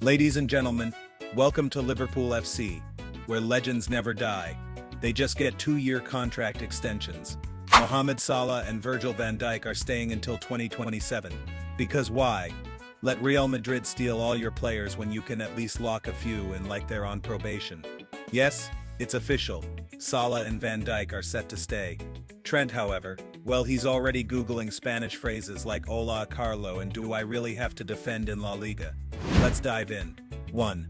Ladies and gentlemen, welcome to Liverpool FC, where legends never die. They just get 2-year contract extensions. Mohamed Salah and Virgil van Dijk are staying until 2027. Because why? Let Real Madrid steal all your players when you can at least lock a few in like they're on probation. Yes, it's official. Salah and Van Dijk are set to stay. Trent, however, well, he's already Googling Spanish phrases like Hola Carlo and do I really have to defend in La Liga? Let's dive in. 1.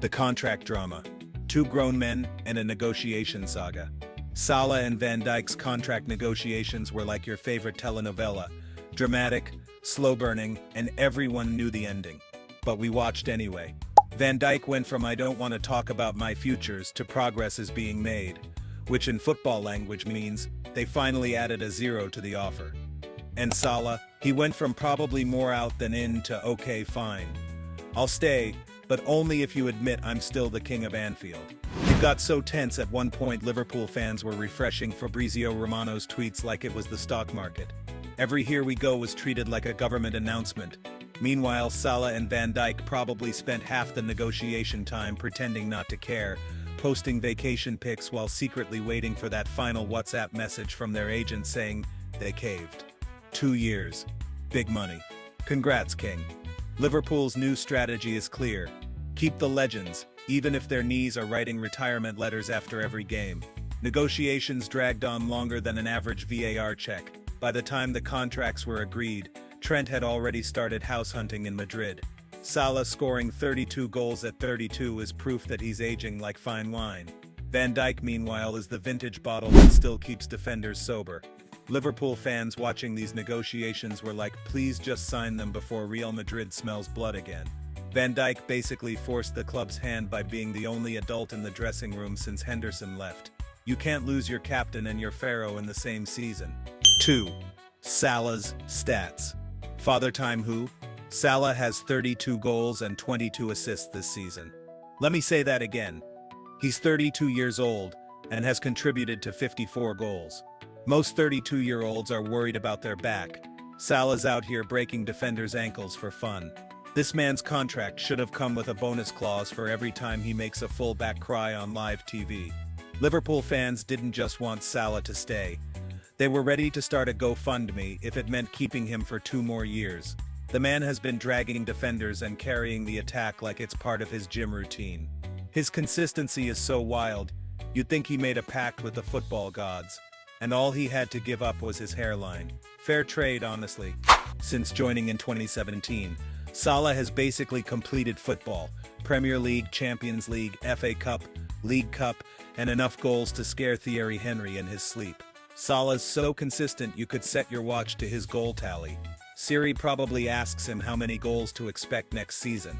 The contract drama. 2 grown men and a negotiation saga. Salah and Van Dijk's contract negotiations were like your favorite telenovela. Dramatic, slow-burning, and everyone knew the ending. But we watched anyway. Van Dijk went from "I don't want to talk about my futures" to "progress is being made," which in football language means they finally added a 0 to the offer. And Salah, he went from "probably more out than in" to "okay, fine. I'll stay, but only if you admit I'm still the king of Anfield." It got so tense at one point Liverpool fans were refreshing Fabrizio Romano's tweets like it was the stock market. Every "here we go" was treated like a government announcement. Meanwhile, Salah and Van Dijk probably spent half the negotiation time pretending not to care, posting vacation pics while secretly waiting for that final WhatsApp message from their agent saying they caved. 2 years. Big money. Congrats, King. Liverpool's new strategy is clear. Keep the legends, even if their knees are writing retirement letters after every game. Negotiations dragged on longer than an average VAR check. By the time the contracts were agreed, Trent had already started house hunting in Madrid. Salah scoring 32 goals at 32 is proof that he's aging like fine wine. Van Dijk, meanwhile, is the vintage bottle that still keeps defenders sober. Liverpool fans watching these negotiations were like, please just sign them before Real Madrid smells blood again. Van Dijk basically forced the club's hand by being the only adult in the dressing room since Henderson left. You can't lose your captain and your pharaoh in the same season. 2. Salah's stats. Father Time who? Salah has 32 goals and 22 assists this season. Let me say that again. He's 32 years old and has contributed to 54 goals. Most 32-year-olds are worried about their back. Salah's out here breaking defenders' ankles for fun. This man's contract should have come with a bonus clause for every time he makes a fullback cry on live TV. Liverpool fans didn't just want Salah to stay. They were ready to start a GoFundMe if it meant keeping him for 2 more years. The man has been dragging defenders and carrying the attack like it's part of his gym routine. His consistency is so wild, you'd think he made a pact with the football gods. And all he had to give up was his hairline. Fair trade, honestly. Since joining in 2017, Salah has basically completed football. Premier League, Champions League, FA Cup, League Cup, and enough goals to scare Thierry Henry in his sleep. Salah's so consistent you could set your watch to his goal tally. Siri probably asks him how many goals to expect next season.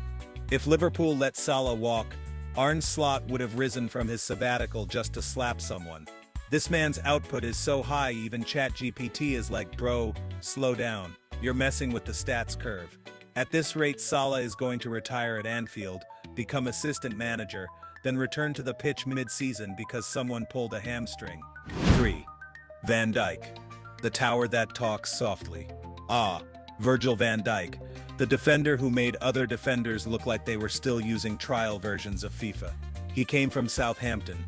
If Liverpool let Salah walk, Arne Slot would have risen from his sabbatical just to slap someone. This man's output is so high even ChatGPT is like, bro, slow down, you're messing with the stats curve. At this rate, Salah is going to retire at Anfield, become assistant manager, then return to the pitch mid-season because someone pulled a hamstring. 3. Van Dijk. The tower that talks softly. Virgil van Dijk, the defender who made other defenders look like they were still using trial versions of FIFA. He came from Southampton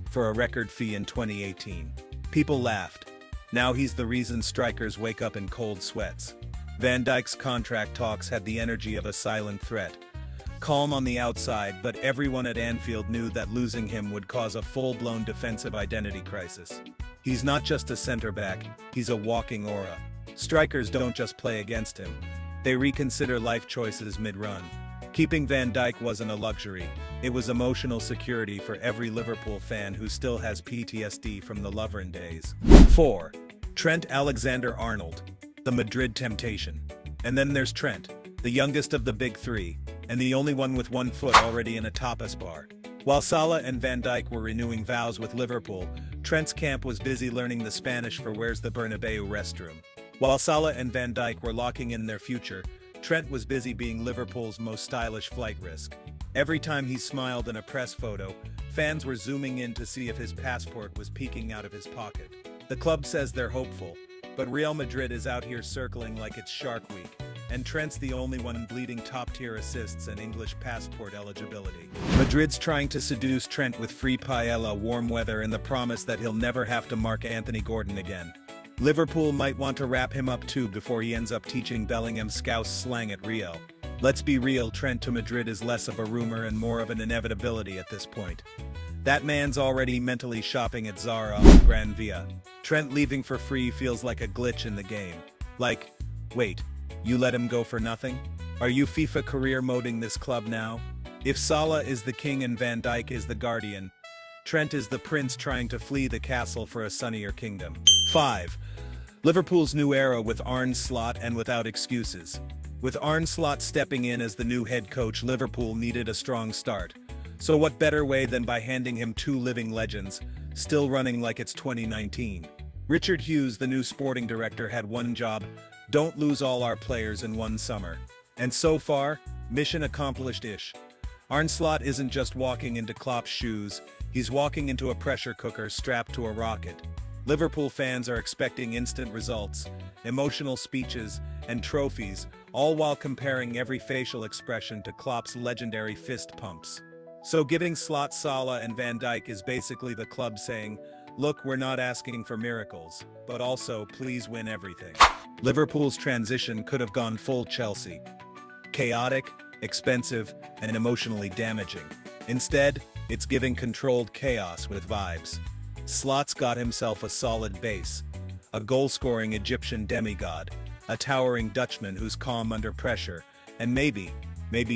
for a record fee in 2018. People laughed. Now he's the reason strikers wake up in cold sweats. Van Dijk's contract talks had the energy of a silent threat. Calm on the outside, but everyone at Anfield knew that losing him would cause a full-blown defensive identity crisis. He's not just a center-back, he's a walking aura. Strikers don't just play against him. They reconsider life choices mid-run. Keeping Van Dijk wasn't a luxury. It was emotional security for every Liverpool fan who still has PTSD from the Lovren days. 4. Trent Alexander-Arnold, the Madrid temptation. And then there's Trent, the youngest of the big 3, and the only one with 1 foot already in a tapas bar. While Salah and Van Dijk were renewing vows with Liverpool, Trent's camp was busy learning the Spanish for "where's the Bernabeu restroom." While Salah and Van Dijk were locking in their future, Trent was busy being Liverpool's most stylish flight risk. Every time he smiled in a press photo, fans were zooming in to see if his passport was peeking out of his pocket. The club says they're hopeful, but Real Madrid is out here circling like it's Shark Week, and Trent's the only one bleeding top-tier assists and English passport eligibility. Madrid's trying to seduce Trent with free paella, warm weather, and the promise that he'll never have to mark Anthony Gordon again. Liverpool might want to wrap him up too before he ends up teaching Bellingham Scouse slang at Real. Let's be real, Trent to Madrid is less of a rumor and more of an inevitability at this point. That man's already mentally shopping at Zara on Gran Via. Trent leaving for free feels like a glitch in the game. Like, wait, you let him go for nothing? Are you FIFA career moding this club now? If Salah is the king and Van Dijk is the guardian, Trent is the prince trying to flee the castle for a sunnier kingdom. 5. Liverpool's new era with Arne Slot and without excuses. With Arne Slot stepping in as the new head coach, Liverpool needed a strong start. So what better way than by handing him two living legends, still running like it's 2019. Richard Hughes, the new sporting director, had one job: don't lose all our players in one summer. And so far, mission accomplished-ish. Arne Slot isn't just walking into Klopp's shoes, he's walking into a pressure cooker strapped to a rocket. Liverpool fans are expecting instant results, emotional speeches, and trophies, all while comparing every facial expression to Klopp's legendary fist pumps. So giving Slot, Salah, and Van Dijk is basically the club saying, look, we're not asking for miracles, but also please win everything. Liverpool's transition could have gone full Chelsea. Chaotic, expensive, and emotionally damaging. Instead, it's giving controlled chaos with vibes. Slot's got himself a solid base, a goal-scoring Egyptian demigod, a towering Dutchman who's calm under pressure, and maybe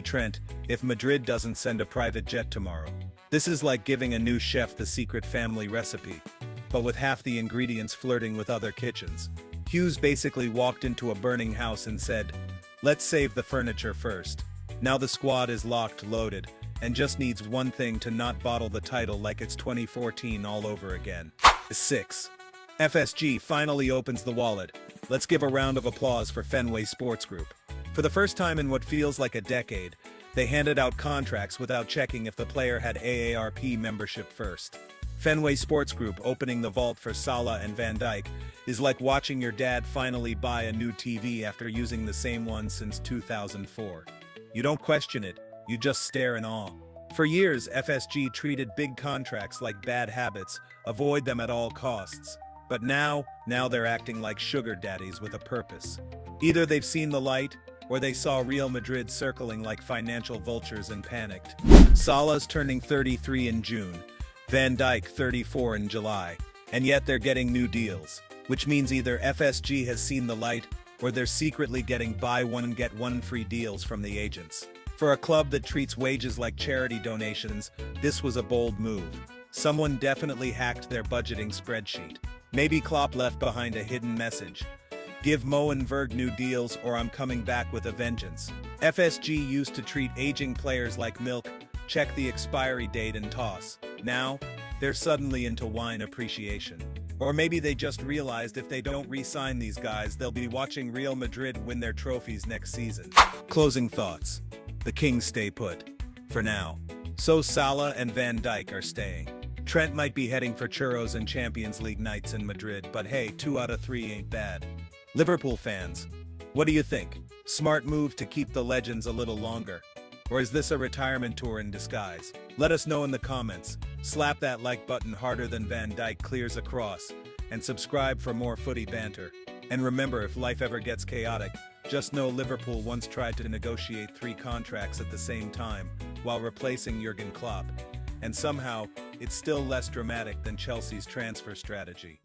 Trent, if Madrid doesn't send a private jet tomorrow. This is like giving a new chef the secret family recipe, but with half the ingredients flirting with other kitchens. Hughes basically walked into a burning house and said, let's save the furniture first. Now the squad is locked, loaded, and just needs one thing to not bottle the title like it's 2014 all over again. 6. FSG finally opens the wallet. Let's give a round of applause for Fenway Sports Group. For the first time in what feels like a decade, they handed out contracts without checking if the player had AARP membership first. Fenway Sports Group opening the vault for Salah and Van Dijk is like watching your dad finally buy a new TV after using the same one since 2004. You don't question it, you just stare in awe. For years, FSG treated big contracts like bad habits, avoid them at all costs. But now they're acting like sugar daddies with a purpose. Either they've seen the light, or they saw Real Madrid circling like financial vultures and panicked. Salah's turning 33 in June, Van Dijk 34 in July, and yet they're getting new deals, which means either FSG has seen the light, or they're secretly getting buy one get one free deals from the agents. For a club that treats wages like charity donations, this was a bold move. Someone definitely hacked their budgeting spreadsheet. Maybe Klopp left behind a hidden message. Give Mo and Virg new deals or I'm coming back with a vengeance. FSG used to treat aging players like milk, check the expiry date and toss. Now, they're suddenly into wine appreciation. Or maybe they just realized if they don't re-sign these guys, they'll be watching Real Madrid win their trophies next season. Closing thoughts. The Kings stay put. For now. So Salah and Van Dijk are staying. Trent might be heading for churros and Champions League nights in Madrid, but hey, 2 out of 3 ain't bad. Liverpool fans, what do you think? Smart move to keep the legends a little longer? Or is this a retirement tour in disguise? Let us know in the comments. Slap that like button harder than Van Dijk clears across, and subscribe for more footy banter. And remember, if life ever gets chaotic, just know Liverpool once tried to negotiate 3 contracts at the same time while replacing Jurgen Klopp. And somehow, it's still less dramatic than Chelsea's transfer strategy.